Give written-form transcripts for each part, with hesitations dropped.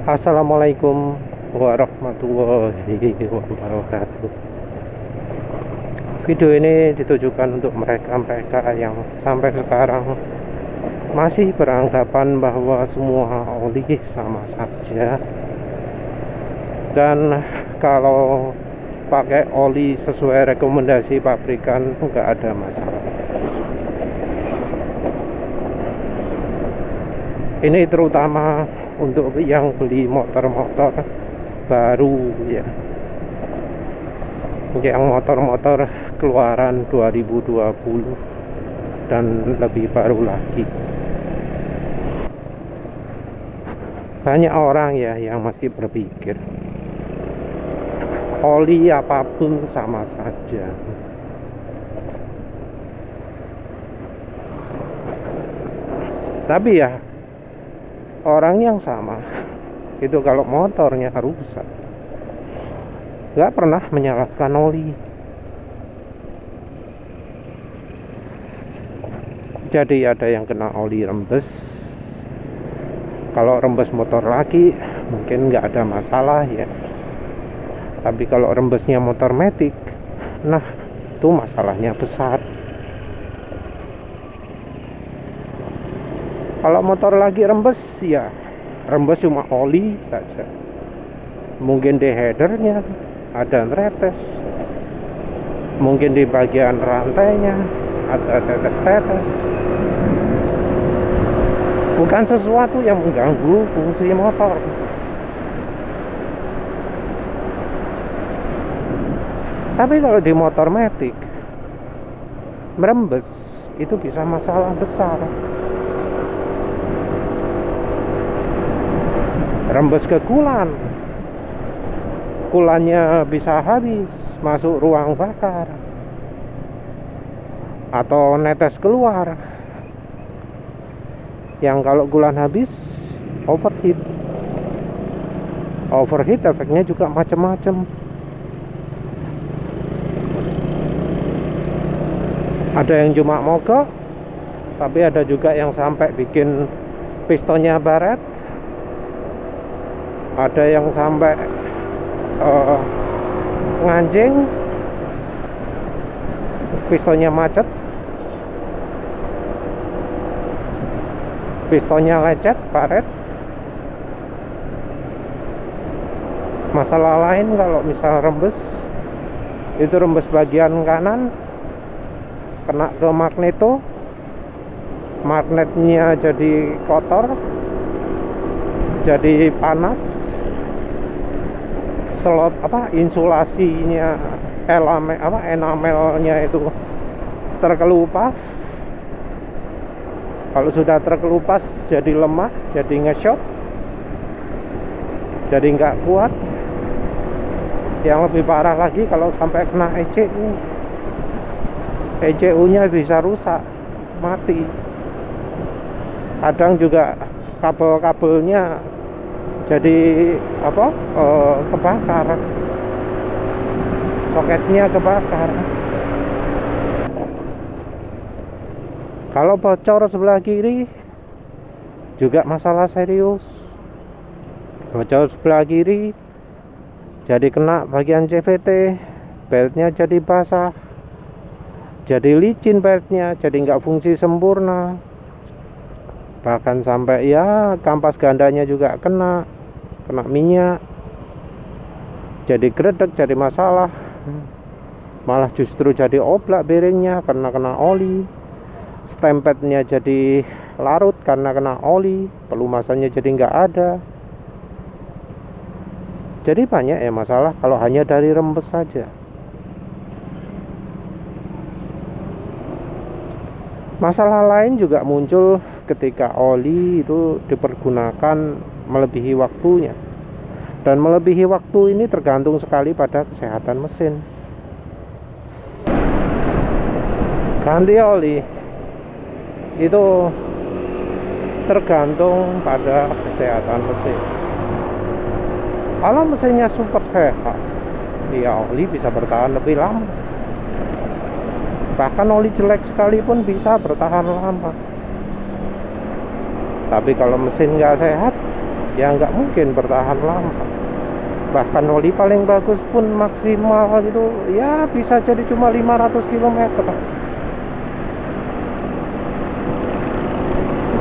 Assalamualaikum warahmatullahi wabarakatuh. Video ini ditujukan untuk mereka-mereka yang sampai sekarang masih beranggapan bahwa semua oli sama saja, dan kalau pakai oli sesuai rekomendasi pabrikan nggak ada masalah. Ini terutama untuk yang beli motor-motor baru ya, yang motor-motor keluaran 2020 dan lebih baru lagi. Banyak orang ya yang masih berpikir oli apapun sama saja. Tapi ya, orang yang sama itu kalau motornya rusak nggak pernah menyalahkan oli. Jadi ada yang kena oli rembes. Kalau rembes motor lagi mungkin nggak ada masalah ya, tapi kalau rembesnya motor matic, nah itu masalahnya besar. Kalau motor lagi rembes ya rembes cuma oli saja, mungkin di headernya ada netes, mungkin di bagian rantainya ada tetes-tetes, bukan sesuatu yang mengganggu fungsi motor. Tapi kalau di motor matic merembes itu bisa masalah besar. Rembes ke kulan, kulannya bisa habis masuk ruang bakar, atau netes keluar, yang kalau kulan habis overheat. Overheat efeknya juga macam-macam. Ada yang cuma mogok, tapi ada juga yang sampai bikin pistonnya baret. Ada yang sampai nganjing, pistonnya macet, pistonnya lecet, baret. Masalah lain kalau misal rembes, itu rembes bagian kanan kena ke magneto, magnetnya jadi kotor, jadi panas, slot insulasinya, enamelnya itu terkelupas. Kalau sudah terkelupas jadi lemah, jadi nge-shot, jadi nggak kuat. Yang lebih parah lagi kalau sampai kena ECU, ECU-nya bisa rusak, mati. Kadang juga kabel-kabelnya jadi kebakar, soketnya kebakar. Kalau bocor sebelah kiri juga masalah serius. Bocor sebelah kiri jadi kena bagian CVT, beltnya jadi basah, jadi licin beltnya, jadi nggak fungsi sempurna. Bahkan sampai ya kampas gandanya juga kena minyak, jadi gredek, jadi masalah. Malah justru jadi oblak bearingnya karena kena oli, stempetnya jadi larut karena kena oli, pelumasannya jadi nggak ada. Jadi banyak ya masalah kalau hanya dari rembes saja. Masalah lain juga muncul ketika oli itu dipergunakan melebihi waktunya. Dan melebihi waktu ini tergantung sekali pada kesehatan mesin. Ganti oli itu tergantung pada kesehatan mesin. Kalau mesinnya super sehat, ya oli bisa bertahan lebih lama. Bahkan oli jelek sekalipun bisa bertahan lama. Tapi kalau mesin nggak sehat, ya nggak mungkin bertahan lama. Bahkan oli paling bagus pun maksimal itu ya bisa jadi cuma 500 km.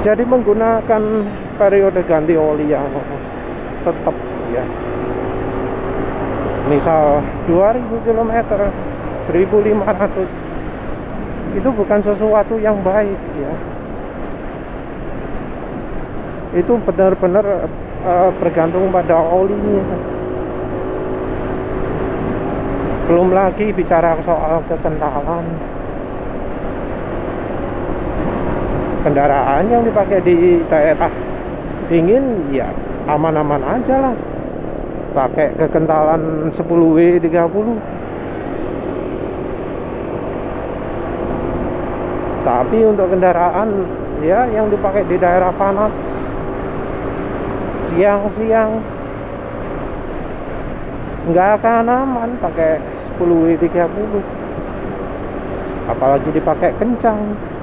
Jadi menggunakan periode ganti oli yang tetap ya, misal 2000 km, 1500, itu bukan sesuatu yang baik ya. Itu benar-benar bergantung pada olinya. Belum lagi bicara soal kekentalan. Kendaraan yang dipakai di daerah dingin ya aman-aman aja lah, pakai kekentalan 10W30. Tapi untuk kendaraan ya yang dipakai di daerah panas siang-siang nggak akan aman pakai 10W30, apalagi dipakai kencang.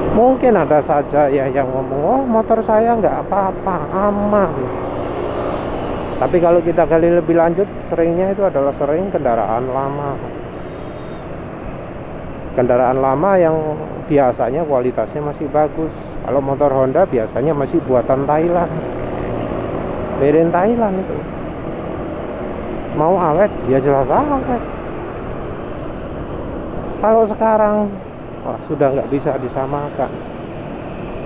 Mungkin ada saja ya yang ngomong, oh motor saya nggak apa-apa, aman. Tapi kalau kita gali lebih lanjut, seringnya itu adalah sering kendaraan lama. Kendaraan lama yang biasanya kualitasnya masih bagus. Kalau motor Honda biasanya masih buatan Thailand, made in Thailand itu. Mau awet, ya jelas awet. Kalau sekarang sudah nggak bisa disamakan,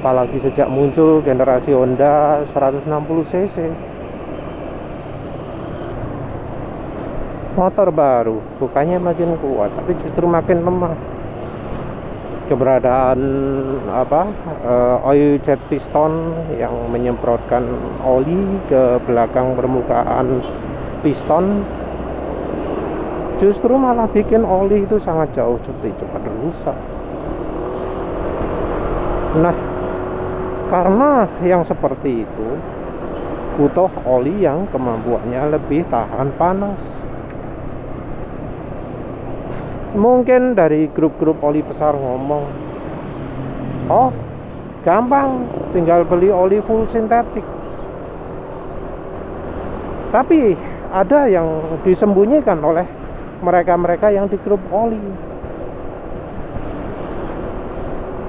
apalagi sejak muncul generasi Honda 160 cc. Motor baru bukannya makin kuat, tapi justru makin lemah. Keberadaan oil jet piston yang menyemprotkan oli ke belakang permukaan piston justru malah bikin oli itu sangat jauh lebih cepat rusak. Nah, karena yang seperti itu butuh oli yang kemampuannya lebih tahan panas. Mungkin dari grup-grup oli besar ngomong, oh gampang, tinggal beli oli full sintetik. Tapi ada yang disembunyikan oleh mereka-mereka yang di grup oli.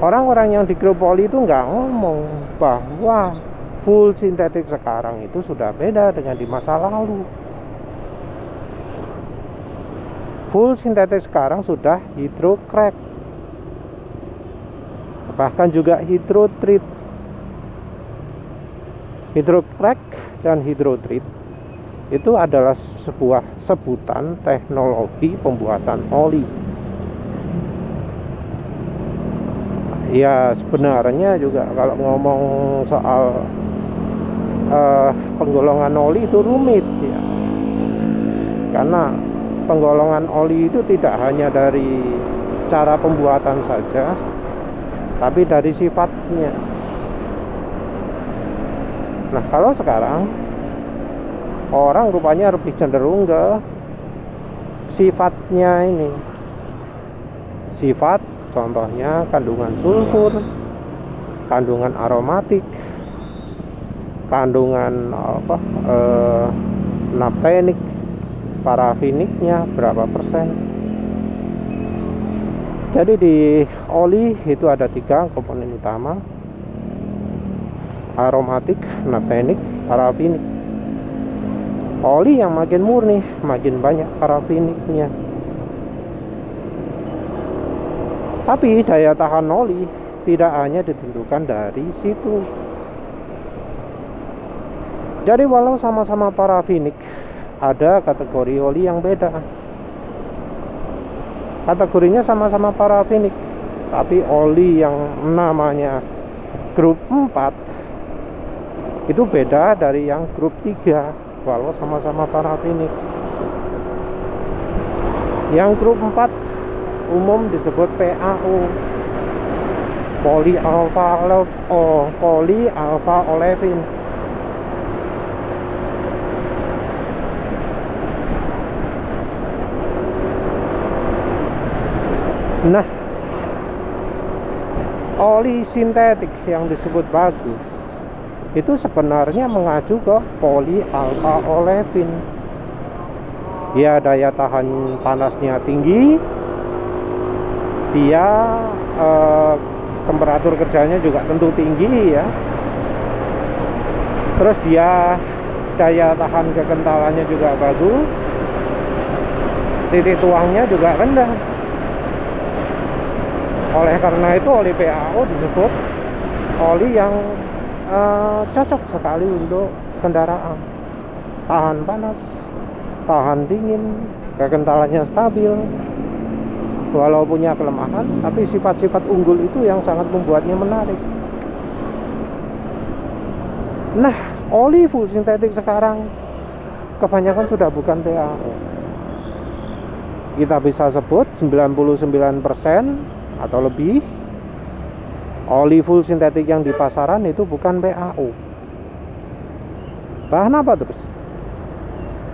Orang-orang yang di grup oli itu nggak ngomong bahwa full sintetik sekarang itu sudah beda dengan di masa lalu. Full sintetik sekarang sudah hydrocrack, bahkan juga hydrotreat. Hydrocrack dan hydrotreat itu adalah sebuah sebutan teknologi pembuatan oli. Ya sebenarnya juga kalau ngomong soal penggolongan oli itu rumit ya, karena penggolongan oli itu tidak hanya dari cara pembuatan saja, tapi dari sifatnya. Nah, kalau sekarang orang rupanya lebih cenderung ke sifatnya ini. Sifat contohnya kandungan sulfur, kandungan aromatik, kandungan naptenik, parafiniknya berapa persen. Jadi di oli itu ada 3 komponen utama: aromatik, naptenik, parafinik. Oli yang makin murni makin banyak parafiniknya. Tapi daya tahan oli tidak hanya ditentukan dari situ. Jadi walau sama-sama parafinik, ada kategori oli yang beda. Kategorinya sama-sama parafinik, tapi oli yang namanya grup 4 itu beda dari yang grup 3 walau sama-sama parafinik. Yang grup 4 umum disebut PAO, polyalpha olefin. Nah, oli sintetik yang disebut bagus itu sebenarnya mengacu ke polyalpha olefin. Dia daya tahan panasnya tinggi, dia temperatur kerjanya juga tentu tinggi ya. Terus dia daya tahan kekentalannya juga bagus, titik tuangnya juga rendah. Oleh karena itu oli PAO disebut oli yang cocok sekali untuk kendaraan. Tahan panas, tahan dingin, kekentalannya stabil. Walau punya kelemahan, tapi sifat-sifat unggul itu yang sangat membuatnya menarik. Nah, oli full sintetik sekarang kebanyakan sudah bukan PAO. Kita bisa sebut 99% atau lebih oli full sintetik yang di pasaran itu bukan PAO. Bahan apa terus?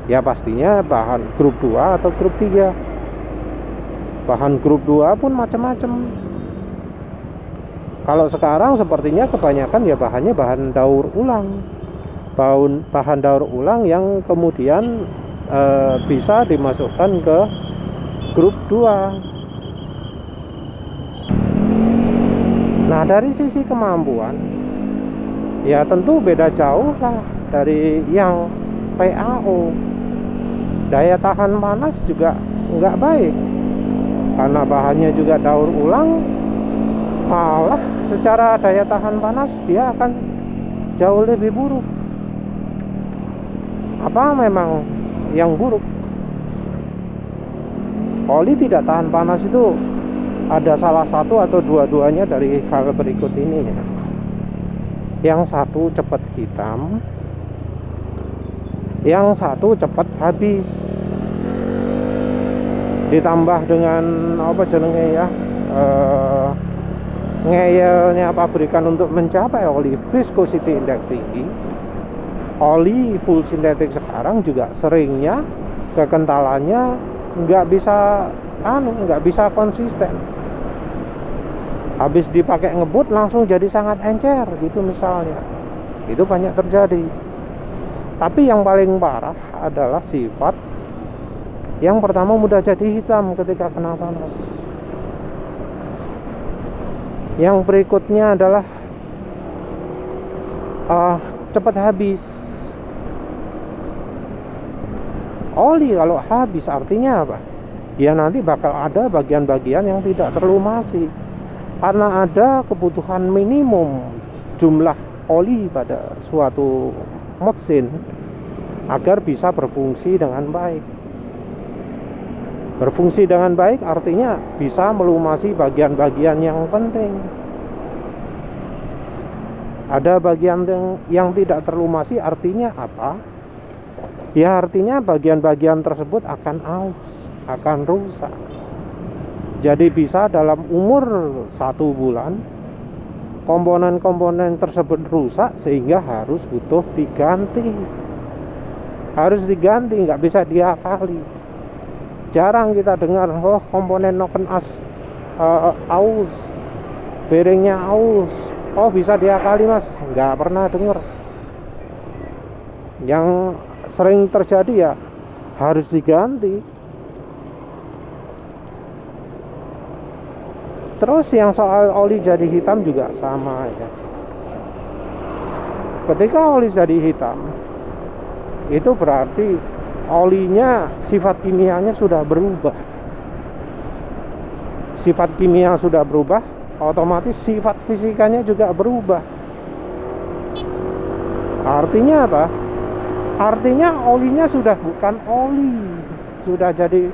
Ya pastinya bahan grup 2 atau grup 3. Bahan grup 2 pun macam-macam. Kalau sekarang sepertinya kebanyakan ya bahannya bahan daur ulang. Bahan daur ulang yang kemudian bisa dimasukkan ke grup 2. Nah, dari sisi kemampuan ya tentu beda jauh lah dari yang PAO. Daya tahan panas juga nggak baik karena bahannya juga daur ulang. Malah secara daya tahan panas dia akan jauh lebih buruk. Apa memang yang buruk? Oli tidak tahan panas itu ada salah satu atau dua-duanya dari hal berikut ini ya. Yang satu cepat hitam, yang satu cepat habis. Ditambah dengan apa jenenge ya, ngeyelnya pabrikan untuk mencapai oli viscosity index tinggi. Oli full sintetik sekarang juga seringnya kekentalannya nggak bisa konsisten. Habis dipakai ngebut langsung jadi sangat encer gitu misalnya. Itu banyak terjadi. Tapi yang paling parah adalah sifat yang pertama mudah jadi hitam ketika kena panas. Yang berikutnya adalah cepat habis. Oli kalau habis artinya apa? Ya nanti bakal ada bagian-bagian yang tidak terlumasi karena ada kebutuhan minimum jumlah oli pada suatu mesin agar bisa berfungsi dengan baik. Berfungsi dengan baik artinya bisa melumasi bagian-bagian yang penting. Ada bagian yang tidak terlumasi artinya apa? Ya artinya bagian-bagian tersebut akan aus, akan rusak. Jadi bisa dalam umur 1 bulan komponen-komponen tersebut rusak sehingga harus butuh diganti. Harus diganti, nggak bisa diakali. Jarang kita dengar, oh komponen noken aus, bearingnya aus, oh bisa diakali mas, nggak pernah dengar. Yang sering terjadi ya harus diganti. Terus yang soal oli jadi hitam juga sama ya. Ketika oli jadi hitam itu berarti olinya sifat kimianya sudah berubah. Sifat kimia sudah berubah, otomatis sifat fisikanya juga berubah. Artinya apa? Artinya olinya sudah bukan oli, sudah jadi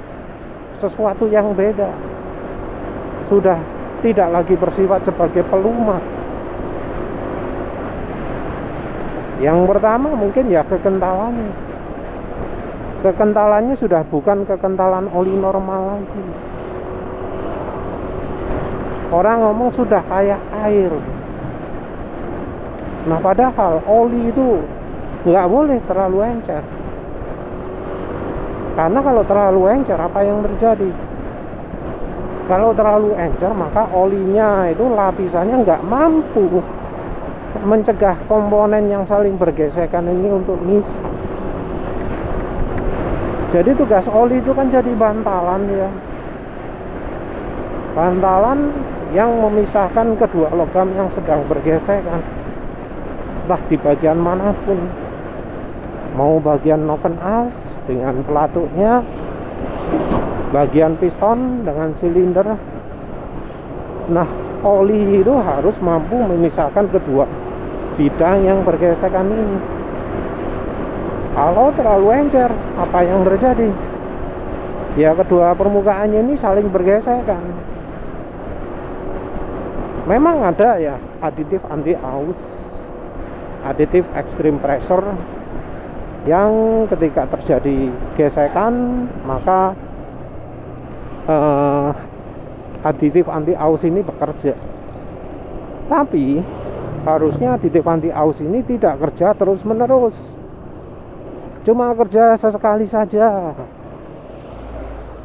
sesuatu yang beda. Sudah tidak lagi bersifat sebagai pelumas. Yang pertama mungkin ya kekentalannya. Kekentalannya sudah bukan kekentalan oli normal lagi. Orang ngomong sudah kayak air. Nah padahal oli itu nggak boleh terlalu encer. Karena kalau terlalu encer apa yang terjadi? Kalau terlalu encer maka olinya itu lapisannya nggak mampu mencegah komponen yang saling bergesekan ini untuk misah. Jadi tugas oli itu kan jadi bantalan ya, bantalan yang memisahkan kedua logam yang sedang bergesekan, entah di bagian manapun, mau bagian noken as dengan pelatuknya, bagian piston dengan silinder. Nah, oli itu harus mampu memisahkan kedua bidang yang bergesekan ini. Kalau terlalu encer, apa yang terjadi? Ya, kedua permukaannya ini saling bergesekan. Memang ada ya aditif anti aus, aditif extreme pressure, yang ketika terjadi gesekan maka aditif anti aus ini bekerja. Tapi harusnya aditif anti aus ini tidak kerja terus menerus, cuma kerja sesekali saja.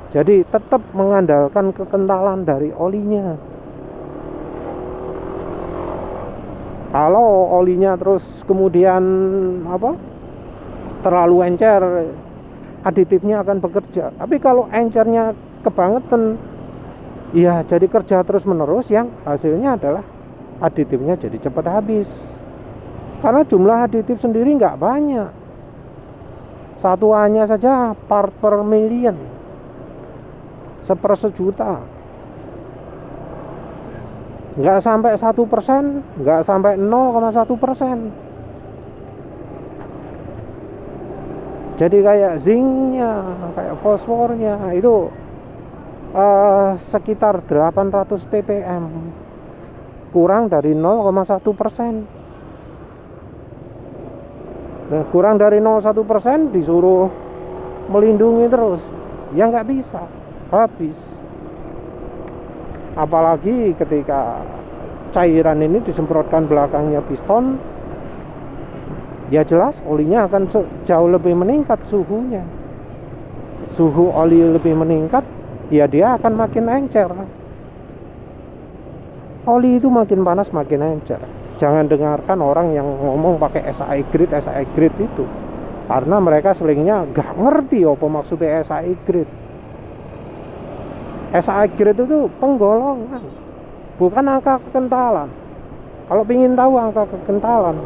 Jadi tetap mengandalkan kekentalan dari olinya. Kalau olinya terus kemudian terlalu encer, aditifnya akan bekerja. Tapi kalau encernya kebangetan, ya jadi kerja terus menerus, yang hasilnya adalah aditifnya jadi cepat habis. Karena jumlah aditif sendiri nggak banyak, satuannya saja part per million, sejuta, nggak sampai 1%, nggak sampai 0,1%. Jadi kayak zincnya, kayak fosfornya itu sekitar 800 ppm, kurang dari 0,1%. Nah, kurang dari 0,1% disuruh melindungi terus, ya nggak bisa, habis. Apalagi ketika cairan ini disemprotkan belakangnya piston, ya jelas olinya akan jauh lebih meningkat suhunya. Suhu oli lebih meningkat, ya dia akan makin encer. Oli itu makin panas makin encer. Jangan dengarkan orang yang ngomong pakai SAE grade itu, karena mereka selingnya gak ngerti apa maksudnya SAE grade. SAE grade itu penggolongan, bukan angka kekentalan. Kalau ingin tahu angka kekentalan,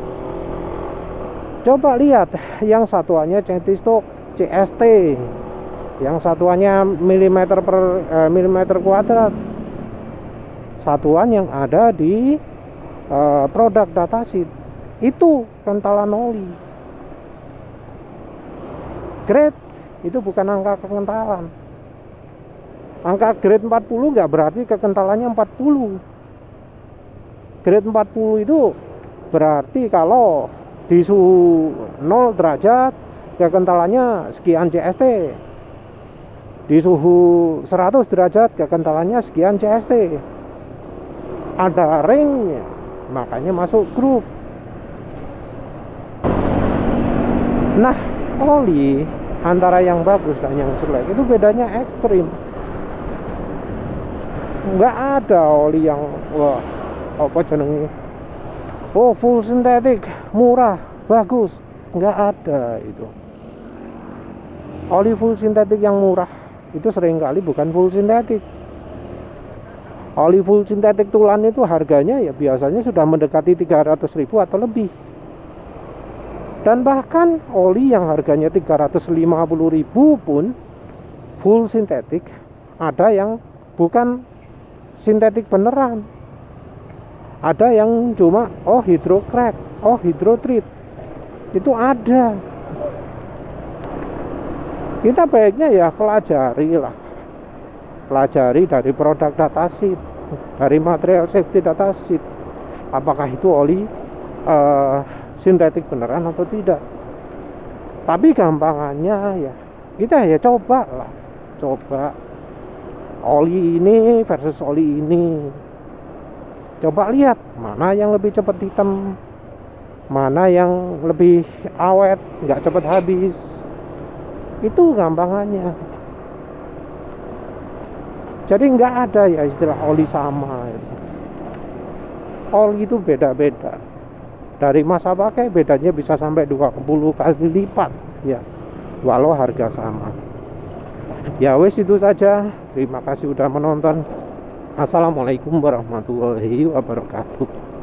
coba lihat yang satuannya centistok CST, yang satuannya milimeter per milimeter kuadrat, satuan yang ada di produk datasheet. Itu kentalan oli. Grade itu bukan angka kekentalan. Angka grade 40 nggak berarti kekentalannya 40. Grade 40 itu berarti kalau di suhu 0 derajat kekentalannya sekian CST, di suhu 100 derajat kekentalannya sekian CST. Ada ringnya, makanya masuk grup. Nah, oli antara yang bagus dan yang jelek itu bedanya ekstrim. Nggak ada oli yang wah apa jenenge, oh full sintetik murah bagus, nggak ada itu. Oli full sintetik yang murah itu seringkali bukan full sintetik. Oli full sintetik tulan itu harganya ya biasanya sudah mendekati 300.000 atau lebih. Dan bahkan oli yang harganya 350.000 pun full sintetik, ada yang bukan sintetik beneran, ada yang cuma hydrocrack, hydrotreat, itu ada. Kita baiknya ya pelajari dari produk datasheet, dari material safety datasheet, apakah itu oli sintetik beneran atau tidak. Tapi gampangannya ya kita ya coba oli ini versus oli ini, coba lihat mana yang lebih cepat hitam, mana yang lebih awet, nggak cepat habis. Itu gampangannya. Jadi nggak ada ya istilah oli sama. Oli itu beda-beda. Dari masa pakai bedanya bisa sampai 20 kali lipat ya. Walau harga sama. Ya wes itu saja. Terima kasih udah menonton. Assalamualaikum warahmatullahi wabarakatuh.